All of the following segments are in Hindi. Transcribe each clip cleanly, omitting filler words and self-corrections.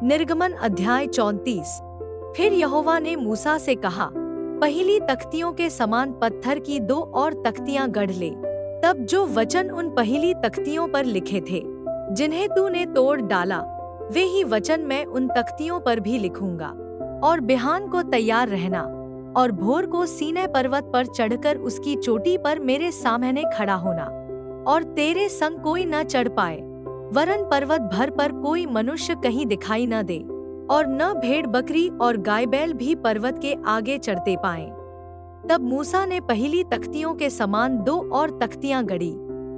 निर्गमन अध्याय 34। फिर यहोवा ने मूसा से कहा, पहली तख्तियों के समान पत्थर की 2 और तख्तियां गढ़ ले। तब जो वचन उन पहली तख्तियों पर लिखे थे, जिन्हें तूने तोड़ डाला, वे ही वचन मैं उन तख्तियों पर भी लिखूंगा। और बिहान को तैयार रहना, और भोर को सीनै पर्वत पर चढ़कर उसकी चोटी पर मेरे सामने खड़ा होना। और तेरे संग कोई न चढ़ पाए, वरन पर्वत भर पर कोई मनुष्य कहीं दिखाई न दे, और न भेड़ बकरी और गाय बैल भी पर्वत के आगे चढ़ते पाएं। तब मूसा ने पहली तख्तियों के समान 2 और तख्तियां गढ़ी,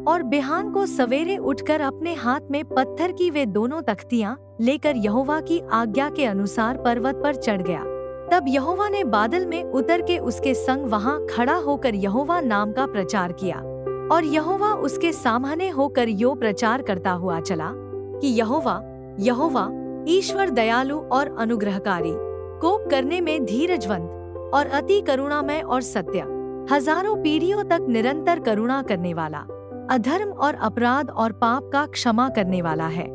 और बिहान को सवेरे उठकर अपने हाथ में पत्थर की वे दोनों तख्तियां लेकर यहोवा की आज्ञा के अनुसार पर्वत पर चढ़ गया। तब यहोवा ने बादल में उतर के उसके संग वहां खड़ा होकर यहोवा नाम का प्रचार किया। और यहोवा उसके सामने होकर यो प्रचार करता हुआ चला कि यहोवा, यहोवा ईश्वर दयालु और अनुग्रहकारी, कोप करने में धीरजवंत और अति करुणामय और सत्य, हजारों पीढ़ियों तक निरंतर करुणा करने वाला, अधर्म और अपराध और पाप का क्षमा करने वाला है।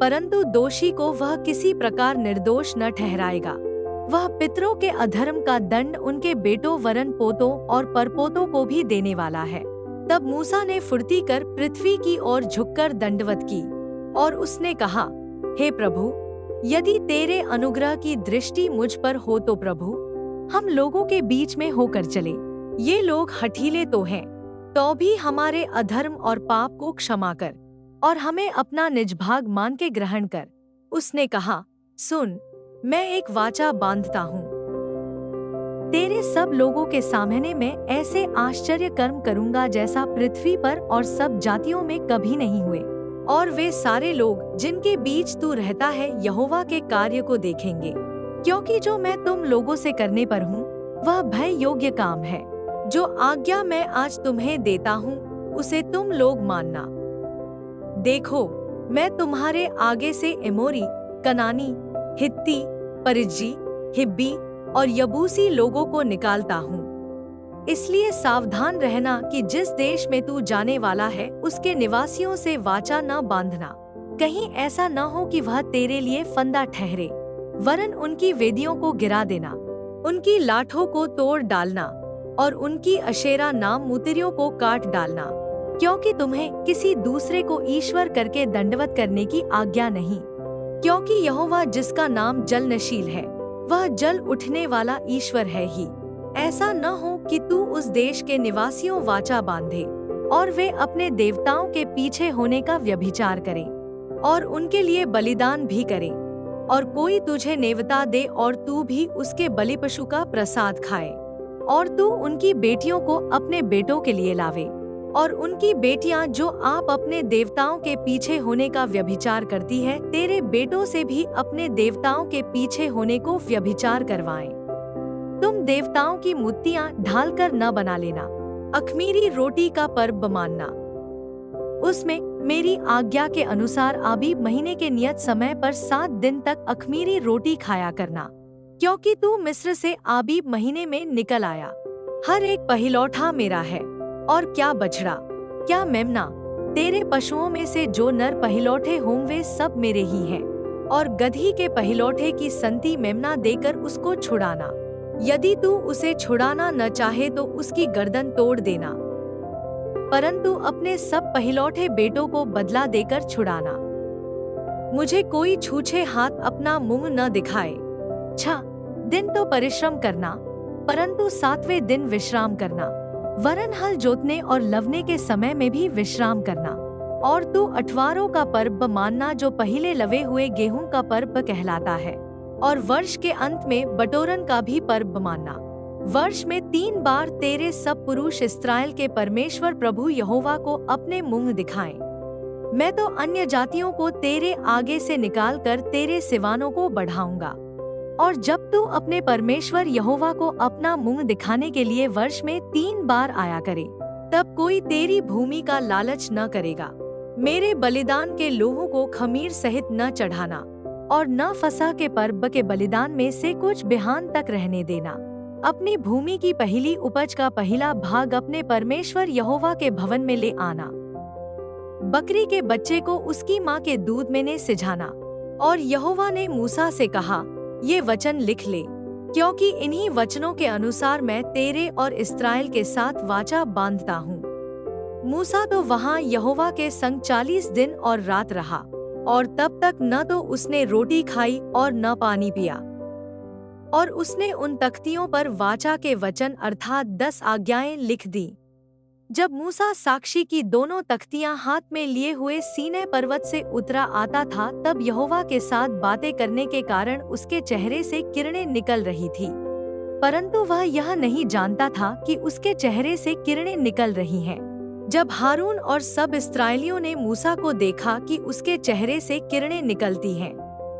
परंतु दोषी को वह किसी प्रकार निर्दोष न ठहराएगा। वह पितरों के अधर्म का दंड उनके बेटों वरन पोतों और परपोतों को भी देने वाला है। तब मूसा ने फुर्ती कर पृथ्वी की ओर झुककर दंडवत की, और उसने कहा, हे प्रभु, यदि तेरे अनुग्रह की दृष्टि मुझ पर हो तो प्रभु, हम लोगों के बीच में होकर चले। ये लोग हठीले तो हैं, तो भी हमारे अधर्म और पाप को क्षमा कर, और हमें अपना निज भाग मान के ग्रहण कर। उसने कहा, सुन, मैं एक वाचा बांधता हूँ। तेरे सब लोगों के सामने में ऐसे आश्चर्य कर्म करूंगा जैसा पृथ्वी पर और सब जातियों में कभी नहीं हुए। और वे सारे लोग जिनके बीच तू रहता है यहोवा के कार्य को देखेंगे, क्योंकि जो मैं तुम लोगों से करने पर हूँ वह भय योग्य काम है। जो आज्ञा मैं आज तुम्हें देता हूँ उसे तुम लोग मानना। देखो, मैं तुम्हारे आगे से एमोरी, कनानी, हित्ती, परिज्जी, हिब्बी और यबूसी लोगों को निकालता हूँ। इसलिए सावधान रहना कि जिस देश में तू जाने वाला है उसके निवासियों से वाचा न बांधना, कहीं ऐसा न हो कि वह तेरे लिए फंदा ठहरे, वरन उनकी वेदियों को गिरा देना, उनकी लाठों को तोड़ डालना और उनकी अशेरा नाम मूर्तियों को काट डालना, क्योंकि तुम्हें किसी दूसरे को ईश्वर करके दंडवत करने की आज्ञा नहीं। क्योंकि यहोवा जिसका नाम जल नशील है वह जल उठने वाला ईश्वर है ही। ऐसा न हो कि तू उस देश के निवासियों वाचा बांधे और वे अपने देवताओं के पीछे होने का व्यभिचार करें और उनके लिए बलिदान भी करें, और कोई तुझे नेवता दे और तू भी उसके बलिपशु का प्रसाद खाए, और तू उनकी बेटियों को अपने बेटों के लिए लावे, और उनकी बेटियां जो आप अपने देवताओं के पीछे होने का व्यभिचार करती है तेरे बेटों से भी अपने देवताओं के पीछे होने को व्यभिचार करवाएं। तुम देवताओं की मूर्तियां ढालकर न बना लेना। अख़मीरी रोटी का पर्व मानना, उसमें मेरी आज्ञा के अनुसार आबीब महीने के नियत समय पर 7 दिन तक अख़मीरी रोटी खाया करना, क्योंकि तू मिस्र से आबीब महीने में निकल आया। हर एक पहिलौठा मेरा है, और क्या बछड़ा, क्या मेमना, तेरे पशुओं में से जो नर पहिलौठे हों वे सब मेरे ही हैं। और गधी के पहिलौठे की संति मेमना देकर उसको छुड़ाना। यदि तू उसे छुड़ाना न चाहे तो उसकी गर्दन तोड़ देना, परंतु अपने सब पहिलौठे बेटों को बदला देकर छुड़ाना। मुझे कोई छूछे हाथ अपना मुंह न दिखाए। 6 दिन तो परिश्रम करना, परंतु 7वें दिन विश्राम करना, वरन हल जोतने और लवने के समय में भी विश्राम करना। और तू अठवारों का पर्व मानना जो पहले लवे हुए गेहूं का पर्व कहलाता है, और वर्ष के अंत में बटोरन का भी पर्व मानना। वर्ष में 3 बार तेरे सब पुरुष इस्राएल के परमेश्वर प्रभु यहोवा को अपने मुंह दिखाएं। मैं तो अन्य जातियों को तेरे आगे से निकालकर तेरे सिवानों को बढ़ाऊंगा। और जब तू अपने परमेश्वर यहोवा को अपना मुंह दिखाने के लिए वर्ष में 3 बार आया करे, तब कोई तेरी भूमि का लालच न करेगा। मेरे बलिदान के लोहों को खमीर सहित न चढ़ाना, और न फसह के पर्व के बलिदान में से कुछ बिहान तक रहने देना। अपनी भूमि की पहली उपज का पहला भाग अपने परमेश्वर यहोवा के भवन में ले आना। बकरी के बच्चे को उसकी माँ के दूध में ने सिझाना। और यहोवा ने मूसा से कहा, ये वचन लिख ले, क्योंकि इन्हीं वचनों के अनुसार मैं तेरे और इस्राएल के साथ वाचा बांधता हूँ। मूसा तो वहाँ यहोवा के संग 40 दिन और रात रहा, और तब तक न तो उसने रोटी खाई और न पानी पिया। और उसने उन तख्तियों पर वाचा के वचन अर्थात 10 आज्ञाएं लिख दी। जब मूसा साक्षी की दोनों तख्तियां हाथ में लिए हुए सीनै पर्वत से उतरा आता था, तब यहोवा के साथ बातें करने के कारण उसके चेहरे से किरणें निकल रही थी, परंतु वह यह नहीं जानता था कि उसके चेहरे से किरणें निकल रही हैं। जब हारून और सब इस्राएलियों ने मूसा को देखा कि उसके चेहरे से किरणें निकलती हैं,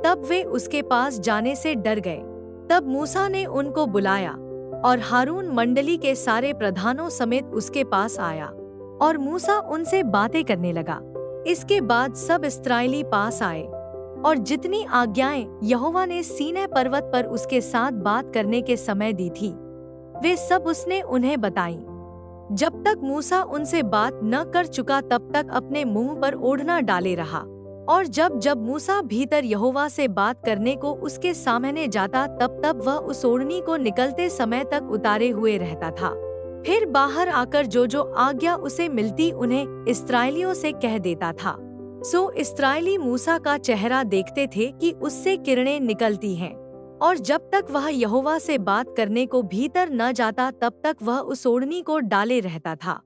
तब वे उसके पास जाने से डर गए। तब मूसा ने उनको बुलाया और हारून मंडली के सारे प्रधानों समेत उसके पास आया, और मूसा उनसे बातें करने लगा। इसके बाद सब इस्राएली पास आए, और जितनी आज्ञाएं यहोवा ने सीनै पर्वत पर उसके साथ बात करने के समय दी थी, वे सब उसने उन्हें बताईं। जब तक मूसा उनसे बात न कर चुका, तब तक अपने मुंह पर ओढ़ना डाले रहा। और जब जब मूसा भीतर यहोवा से बात करने को उसके सामने जाता, तब तब वह उस ओढ़नी को निकलते समय तक उतारे हुए रहता था। फिर बाहर आकर जो जो आज्ञा उसे मिलती उन्हें इस्राएलियों से कह देता था। सो इस्राएली मूसा का चेहरा देखते थे कि उससे किरणें निकलती हैं, और जब तक वह यहोवा से बात करने को भीतर न जाता, तब तक वह उस ओढ़नी को डाले रहता था।